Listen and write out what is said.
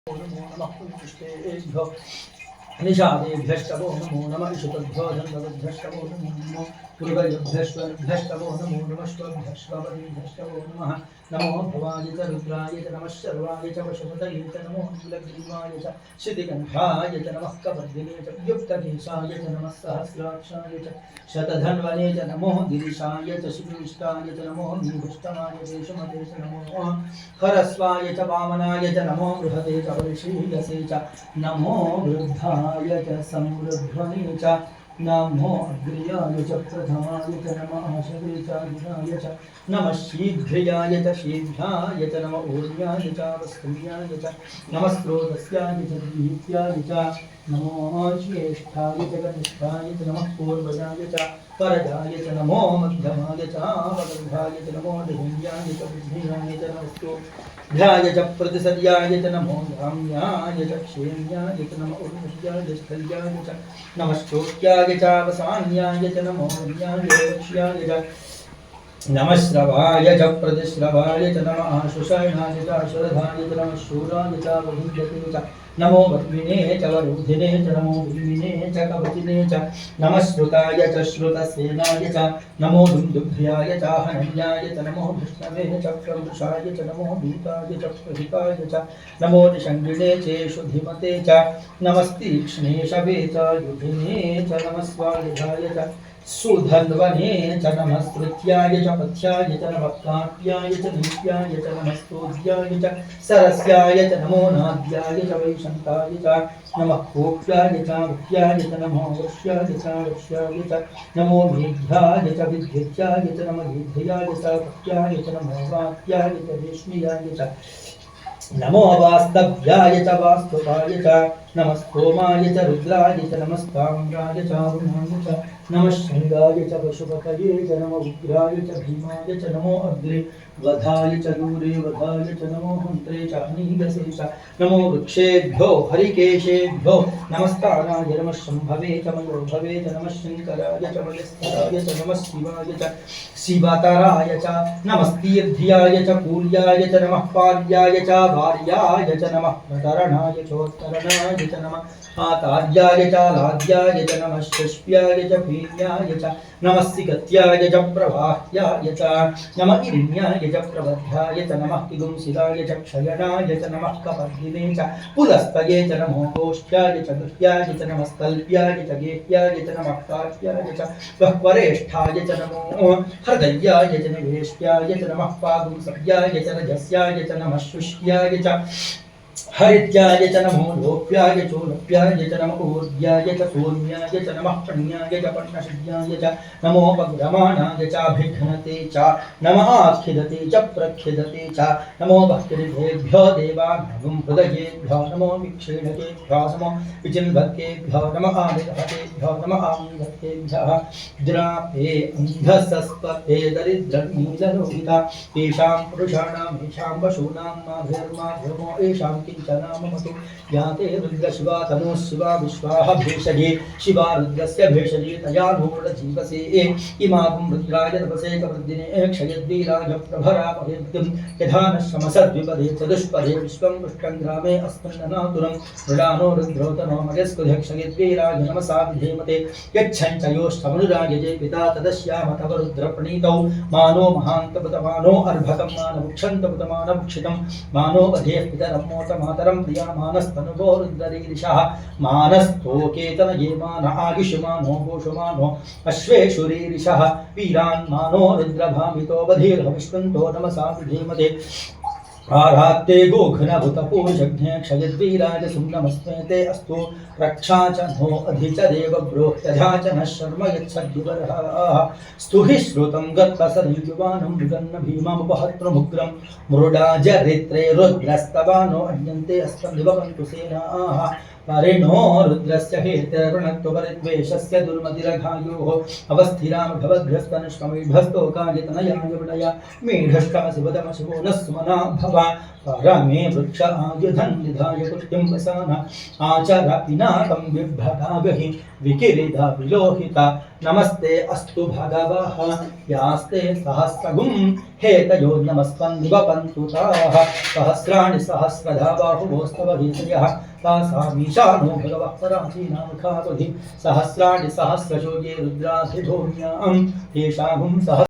नमो नमः पुष्पेभ्यो निषादेभ्यष्टवो नमो नमः ईशुतभ्यो धन्वभ्यष्टवो नमो पूर्वभ्यष्टवो नमो नमः श्वभ्यष्टवो नमः नमो भवाय च रुद्राय च नमः शर्वाय च वशुमतये च नमो नीलग्रीवाय च शितिकण्ठाय च नमः कपर्दिने च युक्तकेशाय च नमः सहस्राक्षाय च शतधन्वने च नमो गिरिशाय च शिविष्टाय च नमो नीभुष्टमाय देशमते च नमो हरस्वाय च वामनाय च नमो बृहते च वृषीयसे च नमो वृद्धाय च समृद्ध्वने च नमो अग्र्याय च प्रथमाय च नमः शवे च गुणाय च नमः शीघ्राय च शीघ्राय च नमः ऊर्याय च वस्त्रियाय च नमः स्रोतस्याय च दीप्त्याय च नमो ज्येष्ठाय च कनिष्ठाय च नमः पूर्वजाय च परजाय च नमो मध्यमाय च वगर्भाय च नमो दिव्याय च बुद्धियाय च नमस्तु ध्याय च प्रतिसर्याय च नमो धाम्याय च क्षेम्याय च नमो उन्नत्याय च स्थल्याय च नमश्चोत्याय च वसान्याय च नमो न्याय लक्ष्याय च नमः श्रवाय च प्रतिश्रवाय च नमः आशुषाणाय च शरधाय च नमः शूराय च वरुध्यते च नमो वर्मिणे च वरुधिने च नमो विमिने च कवचिने च नमः श्रुताय च श्रुतसेनाय च नमो दुन्दुभ्याय च हनन्याय च नमो विष्णवे च प्रवृषाय च नमो दूताय च प्रहिताय च नमो निषङ्गिणे चेषु धीमते च नमस्तीक्ष्णे शवे च युधिने च नमः स्वायुधाय च सुधन्वने च नमः स्तुत्याय च पथ्याय च नमः काट्याय च नीत्याय च नमः स्तोद्याय च सरस्याय च नमो नाद्याय च वैशन्ताय च नमः कोप्याय च मुख्याय च नमो वश्याय च वक्ष्याय च नमो मेघ्याय च विद्युत्याय च नमः युद्धयाय च पक्याय च नमो वाक्याय च रेश्मियाय च नमो वास्तव्याय च वास्तुपाय च नमः स्तोमाय च रुद्राय च नमस्ताम्राय च अरुणाय च नमः शृंगाय च पशुपतये च नमो उग्राय च भीमाय च नमो अग्रे वधाय च दूरे वधाय च नमो हन्त्रे च अनीगसे च नमो वृक्षेभ्यो हरिकेशेभ्यो नमस्ताराय नमः शम्भवे च मयोभवे च नमः शङ्कराय च मयस्कराय च नमः शिवाय च शिवतराय च नमस्तीर्ध्याय च कूल्याय च नमः पार्याय च भार्याय च नमः प्रतरणाय चोत्तरणाय च नमः आतार्याय च लाद्याय च नमः षष्प्याय च भीम्याय च नमः सिगत्याय च प्रवाह्याय च नमः इरिण्याय च प्रबध्याय च नमः किगुंसिताय च क्षयणाय च नमः कपर्दिने च पुलस्तये च नमो गोष्ठ्याय च गृह्याय च नमः कल्प्याय च गेह्याय च नमः काट्याय च वक्वरेष्ठाय च नमो हृदयाय च निवेष्ट्याय च नमः पागुंसव्याय च रजस्याय च नमः शुष्याय च हरित्याय च नमो लोप्याय चोलप्याय च नमो ऊर्ध्याय च सोम्याय च नमः पण्याय च पण्णशिद्याय च नमो पग्रमाणाय च भिघ्नते च नमः आख्यदते च प्रख्यदते च नमो भक्तिभ्यो देवानां हृदयेभ्यो नमो विक्षीणकेभ्यो नमो विचिन्वकेभ्यो नमः आदिहतेभ्यो नमः आमिधतेभ्यः द्रापे अन्धसस्पते दरिद्रनीललोहिता येषां पुरुषाणां येषां पशूनां माभिर्माभ्यमो येषां किञ्चनाममतु याते रुद्रशिवा तनो शिवा विश्वाः भेषजे शिवा रुद्रस्य भेषजे तया नूढजीवसे इमागुं रुद्राय तपसे कवृद्धिने क्षयद्वीराय प्रभरापहेद्यं यथा न श्रमसद्विपदे चतुष्पदे विश्वं पुष्टं ग्रामे अस्मिन्ननातुरं मृडानो रुद्रोतनो मयस्कुध्यक्षयद्वीराय नमसा विधेमते यच्छञ्चयोष्ठमनुरायजे पिता तदस्याम तव रुद्रप्रणीतौ मानो महान्तपुतमानो अर्भकं मानमुक्षन्तपुतमानमुक्षितं मानो वधेः पितरं मोतमातरं प्रियामानस्तनुभो रुद्ररीरिषः मानस्तोकेतनये मान आयुष्मानो घोषमानो अश्वेषुरीरिषः वीरान् मानो रुद्रभामितो बधिर्हविष्वन्तो नमसा विधीमते आरात्ते गोघ्नभूतपूजज्ञे क्षयद्वीराय सुम्नमस्मेते अस्तु रक्षा च नो अधि च देवब्रो यथा च नः शर्म यच्छद्युवरः स्तुहि श्रुतं गत्पसरियुवानं विगन्न भीममुपहत्रमुग्रं मृडाजरित्रे रुद्रस्तवानो अण्यन्ते अस्मदिवन्तु सेनाः परिणो रुद्रस्य हेतर्वणत्वपरिद्वेषस्य दुर्मतिरघायोः अवस्थिरां भवद्भ्यस्तनिष्कमिभ्यस्तोकायतनयाय विडया मेढष्टमशिवदमशिवो न सुमना भवा परमे वृक्ष आयुधं निधाय कृत्यं वसाना आचर पिनाकं बिभ्रतागहि विकिरिधा विलोहिता नमस्ते अस्तु भगवः यास्ते सहस्रगुं हेतयो नमस्कन्दिवपन्तु ताः सहस्राणि सहस्रधा बाहुभोस्तव हीतयः तासामीशानो भगवत्पराचीनामुखाबुधि सहस्राणि सहस्रशो ये रुद्राधिभूम्यां तेषां